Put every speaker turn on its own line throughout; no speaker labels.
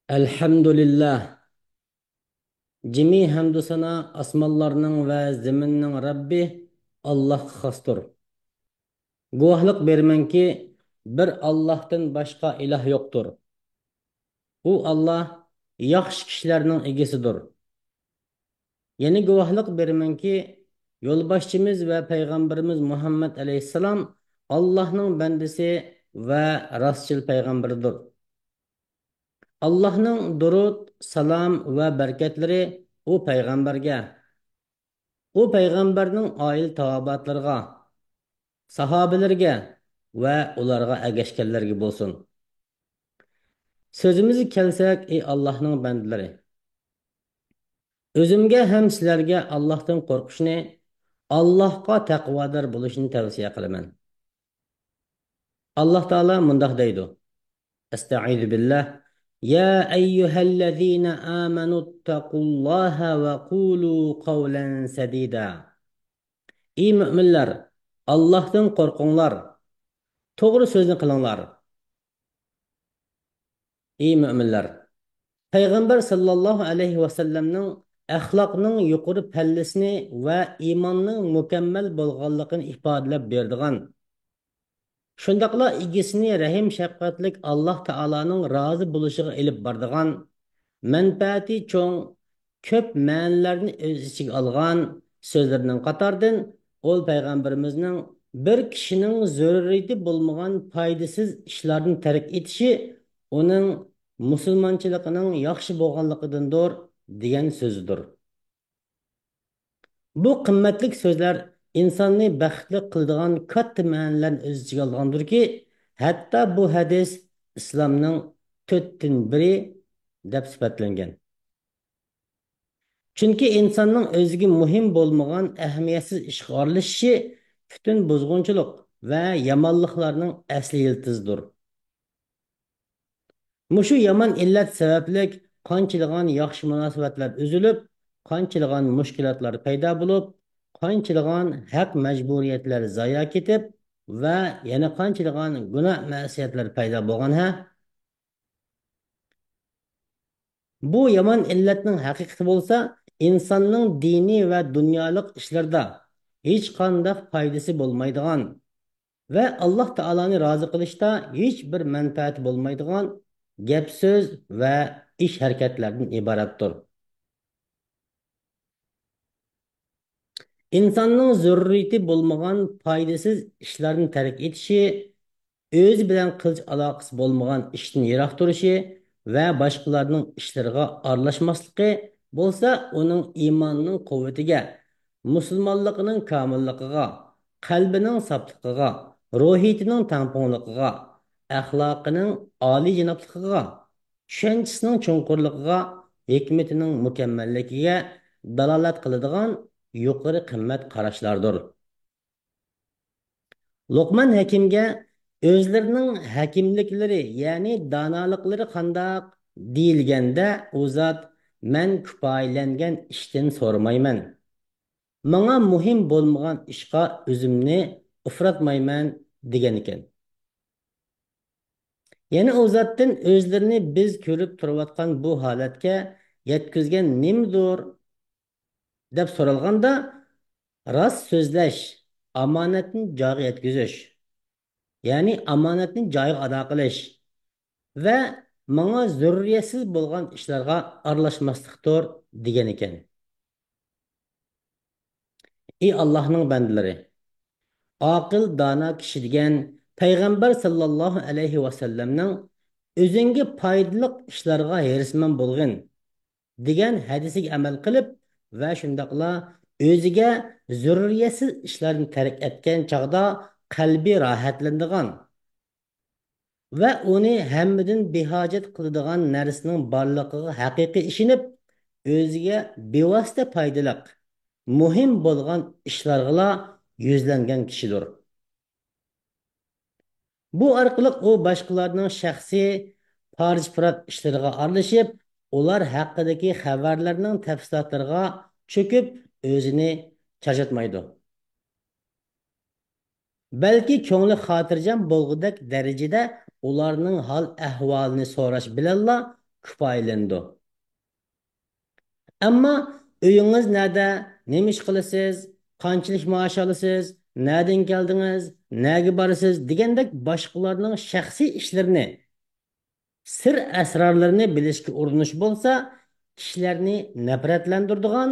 Elhamdülillah. Cemi hamdü sana asmallarının ve zeminnin Rabbi Allah xastur. Guahlık bermen ki bir Allah'tan başka ilah yoktur. O Allah yaxşı kişilerinin egesidir. Yeni guahlık bermen ki yolbaşçımız ve Peygamberimiz Muhammed Aleyhisselam Allah'ın bendisi ve rastçıl peygamberidir. Allah'ın durud, salam ve bereketleri o peygamberge, u payg'ambarning oil taobatlariga, sahobalarga va ularga ergashganlarga bo'lsin. So'zimizga kelsak, ey Allohning bandalari, o'zimga ham sizlarga Allohdan qo'rqishni, Allohga taqvodor bo'lishni tavsiya qilaman. Alloh taolo mundoq deydi: Estaizu billah. Ya eyyuhellezina amanu taqulloha va qulu qawlan sadida. Ey müminler, Allah'tan korkunglar. Doğru sözünü kılınlar. Ey müminler. Peygamber sallallahu aleyhi ve sellem'nin ahlakının yukarı pellesini ve imanının mükemmel bolğanlığını ifadelep berdiğen. Şundaqla igisini rahim şefkatlik Allah Taala'nın razı buluşuğa elip bardigan, menfaati çoğ, köp ma'nilarni öz ichiga olgan so'zlarining qatoridan ol payg'ambarimizning bir kishining zaruriyati bo'lmagan foydasiz ishlarni tark etishi uning musulmonchiligining yaxshi bo'lganligidandir degan so'zidir. Bu qimmatli so'zlar insonni baxtli qiladigan katta ma'nolarni o'z ichiga olgandirki, hatto bu hadis islomning 4dan biri deb sifatlangan. Chunki insonning o'ziga muhim bo'lmagan ahamiyatsiz ishga aralashishi butun buzg'unchilik va yomonliklarning asli yiltizidir. Mushu yomon illat sababli qanchilgan yaxshi munosabatlar uzilib, qanchilgan mushkulotlar paydo bo'lib, qanchilgan haq majburiyatlar zoya ketib va yana qanchilgan gunoh ma'siyatlar paydo bo'lgan ha. Bu yomon illatning haqiqati bo'lsa, insonning diniy va dunyolik ishlarda hech qanday foydasi bo'lmaydigan va Alloh taoloni rozi qilishda hech bir manfaati bo'lmaydigan gap so'z va ish harakatlardan iboratdir. İnsanның zurriyeti bo'lmagan foydasiz ishlarni tark etishi, o'zi bilan qilich aloqasi bo'lmagan ishdan yiroq turishi va boshqalarning ishlariga aralashmasligi bo'lsa, uning iymonining quvvatiga, musulmonligining komilligiga, qalbining sofligiga, ruhiyatining tangpungligiga, axloqining oliyjanobligiga, tushunchasining chunqurligiga, hikmatining mukammalligiga dalolat qiladigan yuqori qimmat qarashlardir. Luqman Hakimga o'zlarining hakimliklari, ya'ni donolikları qandaq deyilganda, u zot men kifoyalangan ishdan so'ramayman. Menga muhim bo'lmagan ishqa o'zimni ifratmayman degan ekan. Yana u zotdan o'zlarini biz ko'rib turayotgan bu holatga yetkazgan nimdir deb so'ralganda, rost so'zlash, omonatni joyiga yetkazish, ya'ni omonatni joyiga ado qilish va menga zurriyatsiz bo'lgan ishlarga aralashmaslikdir degan ekan. Ey Allohning bandalari, aql dono kishi degan payg'ambar sallallohu alayhi va sallamning o'zingga foydali ishlarga hirismand bo'lgin degan hadisiga amal qilib va shundaqla o'ziga zurriyatsiz ishlarni tark etgan chog'da qalbi rohatlanadigan va uni hammadan behojat qiladigan narsaning borligiga haqiqiy ishonib, o'ziga bevosita foydaliq, muhim bo'lgan ishlarga yuzlangan kishidir. Bu orqali u boshqalarning shaxsiy farj-furat ishlariga aralashib, ular haqidagi xabarlarning tafsilotlariga cho'kib, o'zini charchatmaydi. Balki ko'ngli xotirjam bo'lgudek darajada ularning hol ahvolini so'rash bilanla kifoyalandi. Ammo uyingiz nerede, nima ish qilasiz, qanchalik maosh olasiz, nereden keldingiz, nega borasiz degandek boshqalarning shaxsiy ishlarini, sir asrorlarini bilishga urinish bo'lsa, kishilarni nafratlantiradigan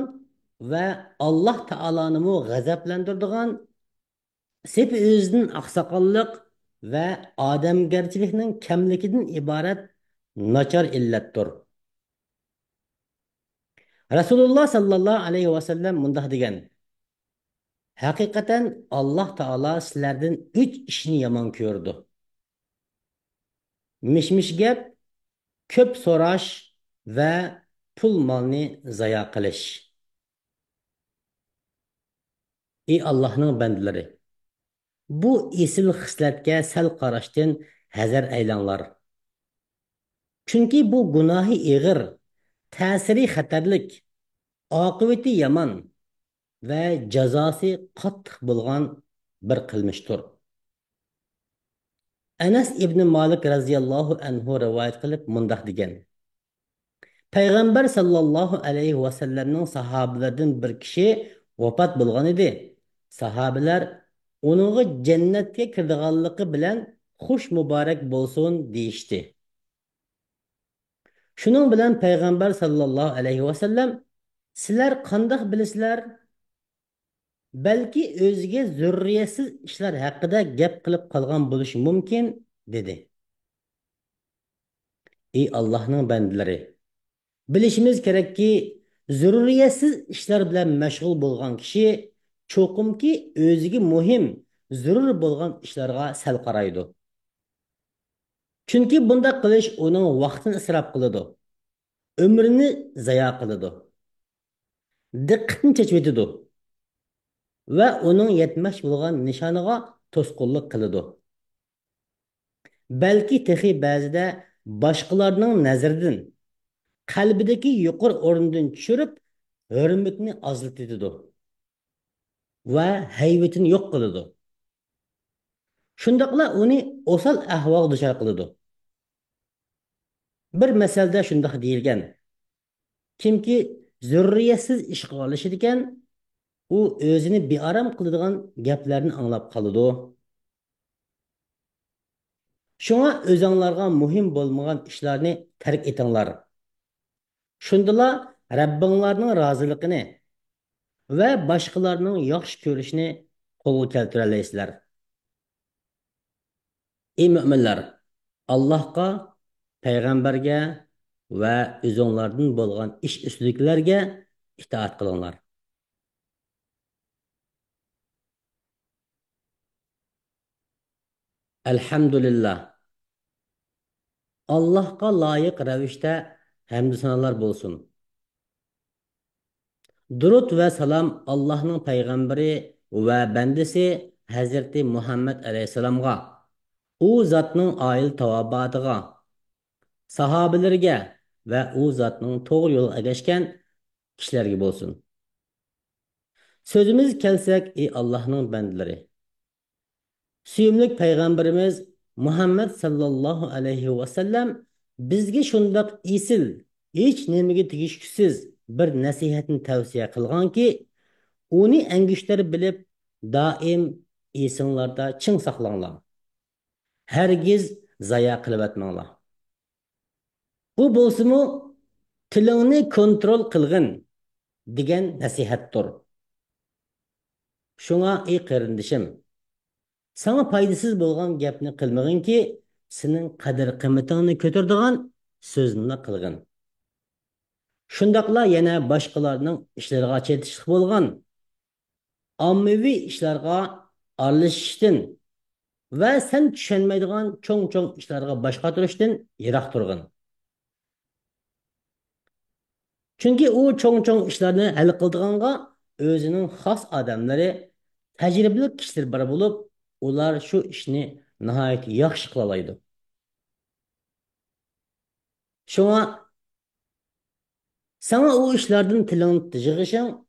va Alloh taoloni g'azablantiradigan, sepi o'zining oqsoqollik va odamgarchilikning kamligidan iborat nachar illatdir. Rasululloh sallallohu alayhi vasallam mundoq degan: haqiqatan Alloh taolo sizlardan 3 ishni yomon ko'rdi. Mish-mish gap, ko'p so'rash va pul molni zoya qilish. Ey Allohning bandalari, bu esil xislatga sal qarashdan hazar aylanglar. Chunki bu gunohi ig'ir, ta'siri xatarlik, oqibati yomon va jazosi qattiq bo'lgan bir qilmishdir. Anas ibn Malik raziyallohu anhu rivoyat qilib mundoq degan: Payg'ambar sallallohu alayhi vasallamning sahobalaridan bir kishi vafot bo'lgan edi. Sahobalar uningga jannatga kirdiganligi bilan xush muborak bo'lsin deyishdi. Shuning bilan payg'ambar sallallohu alayhi vasallam: sizlar qandoq bilasizlar? Balki o'ziga zurriyatsiz ishlar haqida gap qilib qolgan bo'lishi mumkin, dedi. Ey Allohning bandalari, bilishimiz kerakki, zurriyatsiz ishlar bilan mashg'ul bo'lgan kishi cho'qimki o'ziga muhim, zarur bo'lgan ishlarga sal qaraydi. Chunki bunda qilish uning vaqtini isrof qiladi, umrini zayo qiladi, diqqatini chechib va uning yetmoq bo'lgan nishoniga to'sqinlik qiladi. Balki texi ba'zida boshqalarning nazaridan, qalbidagi yuqori o'rnidan tushirib, hurmatni ozlatadi va hayvatini yo'q qiladi. Shundaqla uni o'sal ahvolga duchor qiladi. Bir masalda shundoq deyilgan: kimki zurriyatsiz ish qilishid ekan, u o'zini bearam qiladigan gaplarni anglab qoladi. Shunga o'zinglarga muhim bo'lmagan ishlarni tark etinglar. Shundala Rabbinglarning roziligini va boshqalarning yaxshi ko'rishini qo'lga keltira olasizlar. Ey mu'minlar, Allohga, payg'ambarga va o'zinglardan bo'lgan ish ustidagilarga itoat qilinglar. Elhamdülillah. Allah'a layık ravishda hamd sanolar bo'lsin. Durud ve salam Allah'ın peygamberi ve bendisi Hazreti Muhammed Aleyhisselam'a, o zatның ail tavabatıga, sahabelerge ve o zatның doğru yol erişken kişilerge bolsun. Sözümüz kelsek ey Allah'ın bendileri. Suyumlik peygamberimiz Muhammed sallallahu aleyhi ve sellem bizge şundak isil, hiç nemige tigişkisiz bir nasihatini tavsiye kılgan ki, onu engişleri bilip daim isimlarda çın saklanlar. Hergiz zaya kılıp etmanglar. Bu bolsumu tilini kontrol kılgın digen nasihattir. Şuna ey karındışım, sana faydasız bolgan gapni qilmagin ki, senin qadr qiymatini ko'taradigan so'zni qilgin. Shundaqla yana boshqalarning ishlariga chetishlik bo'lgan, ommaviy ishlarga aralashishdan va sen tushunmaydigan cho'ng-cho'ng ishlarga bosh qotirishdan yiroq turgin. Chunki u cho'ng-cho'ng ishlarni hal qildiganga o'zining xos odamlari, tajribali kishilar bor bo'lib, ular shu ishni nihoyat yaxshi qila oladi. Shunga sana o işlerden tilini yığışın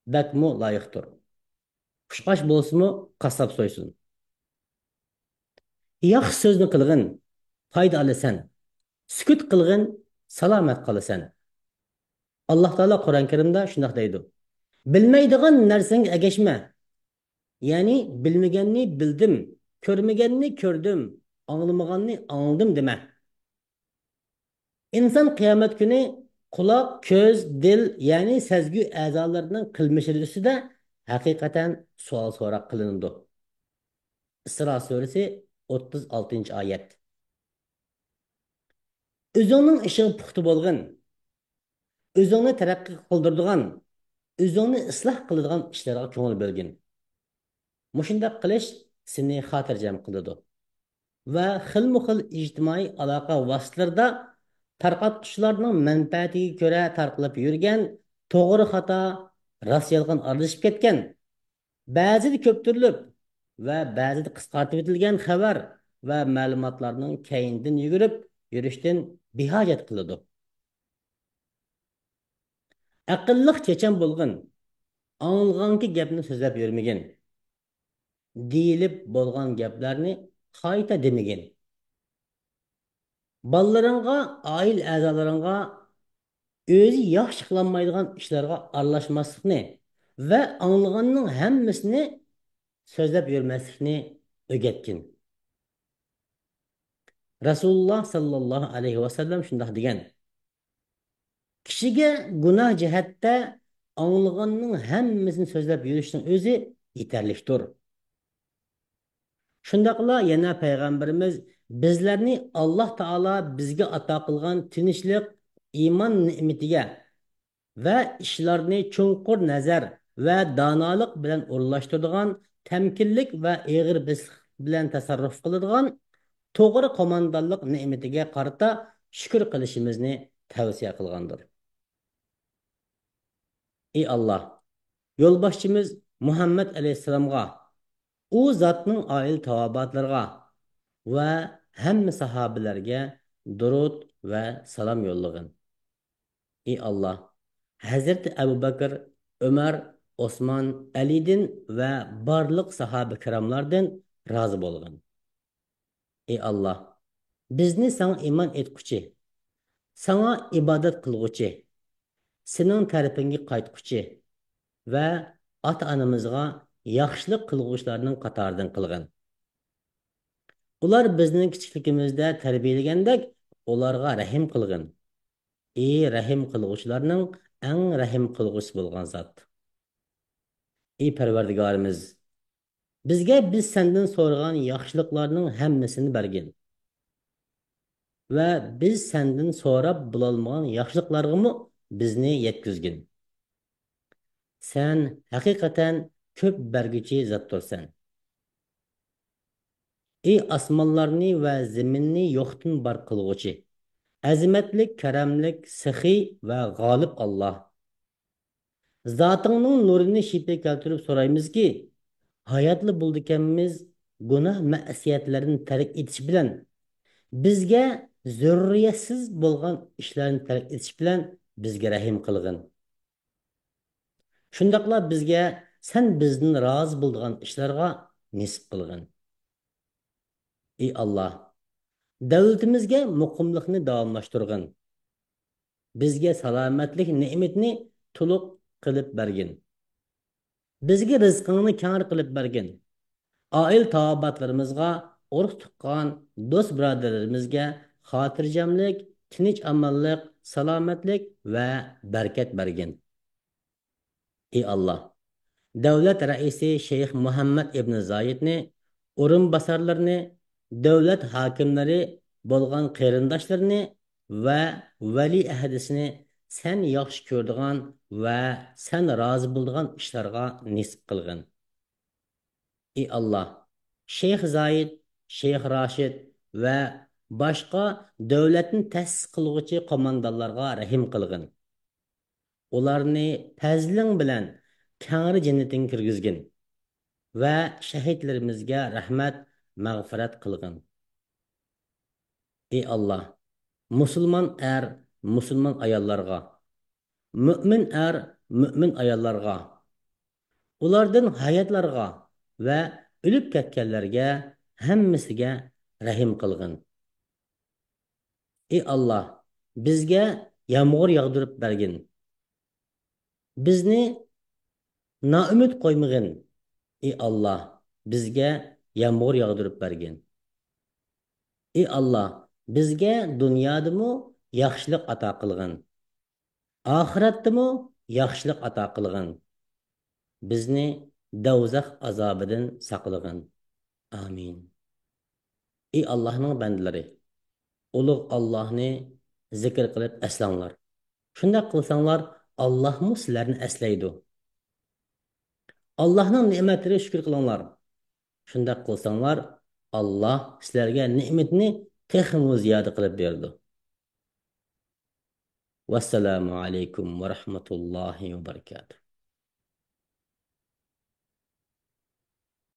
bakmu layıktır. Kuşkaş bolsun mu kasap soysun. Yaxşı sözünü kılgın, fayda alısan. Sükut kılgın, salomat qolasan. Alloh taolo Qur'oni Karimda shundoq deydi. Bilmaydigan narsanga agashma. Ya'ni bilmaganni bildim, ko'rmaganni ko'rdim, anglamaganni angladim dema. İnson qiyomat kuni quloq, ko'z, dil, ya'ni sezgi a'zolarining qilmishlari ustida haqiqatan savol so'roq qilinadi. Isro surasi 36 oyat. O'zingning ishing puxta bo'lg'in, o'zingni taraqqiy qildiradigan, o'zingni isloh qiladigan ishlarga ko'ngil bo'lgin. Mushundaq qilish seni xotirjam qiladi va xilma-xil ijtimoiy aloqa vositalarida tarqatquchilarning manfaatiga ko'ra tarqalib yurgan to'g'ri xato, rost yolg'on aralashib ketgan, ba'zida ko'ptirilib va ba'zida qisqartib etilgan xabar va ma'lumotlarning keyindan yugurib yurishdan behojat qiladi. Aqlliq chechan bo'lg'in, anglaganki gapni so'zlab yurmagin, deyilib bo'lgan gaplarni qayta demagin. Ballarınğa, ail a'zolaringga o'zi yaxshi qilolmaydigan ishlarga aralashmaslikni va anglaganning hammasini so'zlab yurmaslikni o'rgatgin. Rasululloh sallallohu alayhi vasallam shundoq degan: kishiga gunoh jihatda anglaganning hammasini so'zlab yurishning o'zi yetarlidir. Shundaqla yana payg'ambarimiz bizlarni Alloh taolo bizga ato qilgan tinchlik, iymon ne'matiga va ishlarni chunqur nazar va donolik bilan o'rlashtiradigan, tamkinlik va eg'ir bisliq bilan tasarruf qiladigan to'g'ri qo'mondonlik ne'matiga qarata shukr qilishimizni tavsiya qilgandir. Ey Alloh, yo'lboshchimiz Muhammad alayhissalomga, u zotning oil tavobatlarga va hamma sahobalarga durud va salom yo'llag'in. Ey Alloh, Hazreti Abu Bakr, Ömer, Osman, Ali'din va barliq sahoba kiramlardan rozi bo'lg'in. Ey Alloh, bizni sana iymon etquchi, sana ibodat qilg'uchi, sening tarafingga qaytquchi va ota-onamizga yaxshilik qilg'uvchilarning qatoridan qilg'in. Ular bizning kichikligimizda tarbiyalagandek, ularga rahim qilg'in. Ey rahim qilg'uvchilarning eng rahim qilg'uvchisi bo'lgan zot. Ey Parvardigorimiz, bizga biz sendan so'ragan yaxshiliklarning hammasini bergin. Va biz sendan so'rab bo'lolmagan yaxshiliklarga bizni yetkizgin. Sen haqiqatan ko'p berguchi zotdirsan. Ey osmonlarni va zaminni yo'qdan bor qilg'uchi, azimatlik, karamlik, saxiy va g'olib Alloh. Zotingning nurini shipa keltirib so'raymizki, hayotli bo'ldikanmiz gunoh ma'siyatlarni tark etish bilan, bizga zurriyatsiz bo'lgan ishlarni tark etish bilan bizga rahim qilg'in. Shundaqla bizga sen bizning rozi bo'lgan ishlarga nisb qilg'in. Ey Alloh, davlatimizga muqimlikni davomlashtirg'in. Bizga salomatlik ne'matini to'liq qilib bergin. Bizga rizqingni keng qilib bergin. Oil taobatlarimizga, urug' tuqqan do'st birodarlarimizga xotirjamlik, tinch amonlik, salomatlik va barakat bergin. Ey Alloh, davlat raisi Sheyx Muhammad ibn Zoyidni, o'rinbosarlarini, davlat hokimlari bo'lgan qarindoshlarni va vali ahdisini sen yaxshi ko'rdigan va sen rozi bo'ldigan ishlarga nisb qilgin. Ey Alloh, Sheyx Zoyid, Sheyx Rashid va boshqa davlatni ta'sis qilguvchi qo'mondonlarga rahim qilgin. Ularni fazling bilan kangri jannatingga kirgizgin va shahidlarimizga rahmat, mag'firat qilgin. Ey Alloh, musulmon er, musulmon ayollarga, mu'min er, mu'min ayollarga, ulardan hayotlarga va o'lib ketganlarga hammasiga rahim qilgin. Ey Alloh, bizga yomg'ir yog'dirib bergin. Bizni noumid qo'ymagin. Ey Alloh, bizga yomg'ir yog'dirib bergin. Ey Alloh, bizga dunyodami yaxshilik ato qilgin. Oxiratdami yaxshilik ato qilgin. Bizni do'zax azobidan saqlagin. Amin. Ey Allohning bandalari, ulug' Allohni zikr qilib eslanglar. Shunday qilsanglar, Allohmu sizlarni eslaydi. Allohning ne'matlariga shukr qilinglar. Shunday qilsanglar, Alloh sizlarga ne'matni texmu ziyoda qilib berdi. Vassalomu alaykum va rahmatullohi va barakatuh.